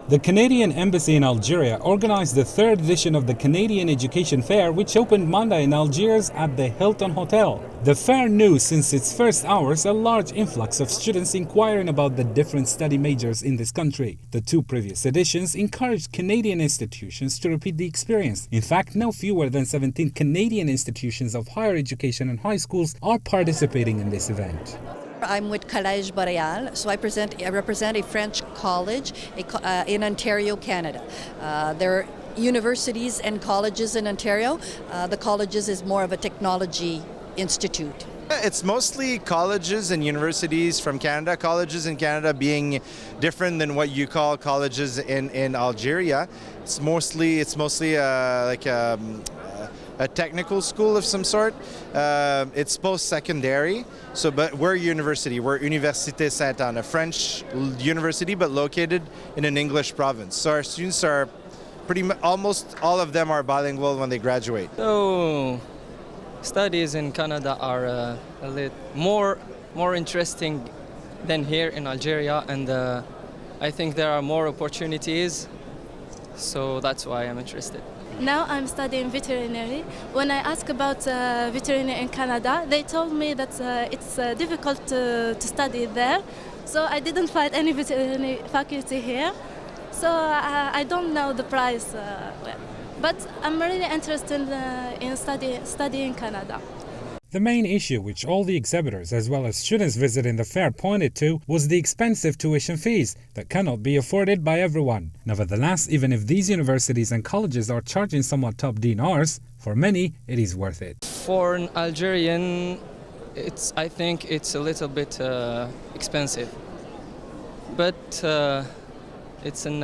The Canadian Embassy in Algeria organized the third edition of the Canadian Education Fair, which opened Monday in Algiers at the Hilton Hotel. The fair knew since its first hours a large influx of students inquiring about the different study majors in this country. The two previous editions encouraged Canadian institutions to repeat the experience. In fact, no fewer than 17 Canadian institutions of higher education and high schools are participating in this event. I'm with Collège Boréal, so I represent a French college in Ontario, Canada. There are universities and colleges in Ontario. The colleges is more of a technology institute. It's mostly colleges and universities from Canada. Colleges in Canada being different than what you call colleges in Algeria. It's mostly like a technical school of some sort. It's post-secondary, but we're a university. We're Université Sainte-Anne, a French university but located in an English province. So our students are almost all of them are bilingual when they graduate. So studies in Canada are a little more interesting than here in Algeria, and I think there are more opportunities, so that's why I'm interested. Now I'm studying veterinary. When I asked about veterinary in Canada, they told me that it's difficult to study there. So I didn't find any veterinary faculty here. So I don't know the price. But I'm really interested in studying Canada. The main issue which all the exhibitors as well as students visiting the fair pointed to was the expensive tuition fees that cannot be afforded by everyone. Nevertheless, even if these universities and colleges are charging somewhat top dinars, for many it is worth it. For an Algerian, I think it's a little bit expensive, but it's an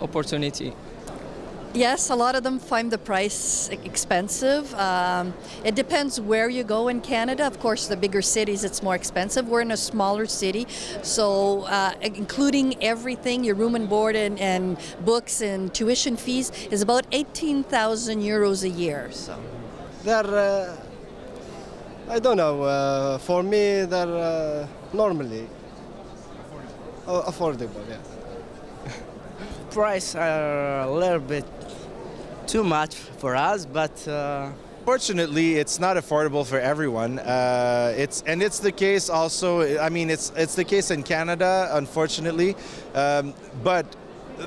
opportunity. Yes, a lot of them find the price expensive. It depends where you go in Canada. Of course, the bigger cities, it's more expensive. We're in a smaller city, so including everything, your room and board and books and tuition fees, is about 18,000 euros a year. So, I don't know. For me, they're normally affordable. Yeah. Price are a little bit too much for us, but fortunately, it's not affordable for everyone. It's the case also. I mean, it's the case in Canada, unfortunately, but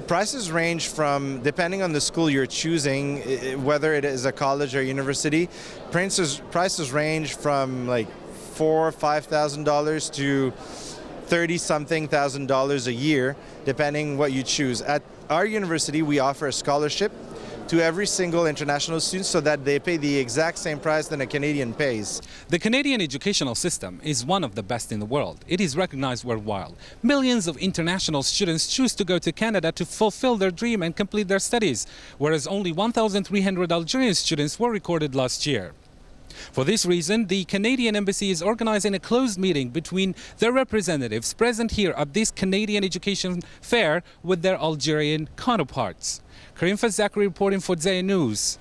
prices range from, depending on the school you're choosing, whether it is a college or university. Prices range from like $4,000 or $5,000 to $30-something thousand a year, depending what you choose. At our university, we offer a scholarship to every single international student so that they pay the exact same price that a Canadian pays. The Canadian educational system is one of the best in the world. It is recognized worldwide. Millions of international students choose to go to Canada to fulfill their dream and complete their studies, whereas only 1,300 Algerian students were recorded last year. For this reason, the Canadian Embassy is organizing a closed meeting between their representatives present here at this Canadian Education Fair with their Algerian counterparts. Kareem Fasce Zachary reporting for Vtr News.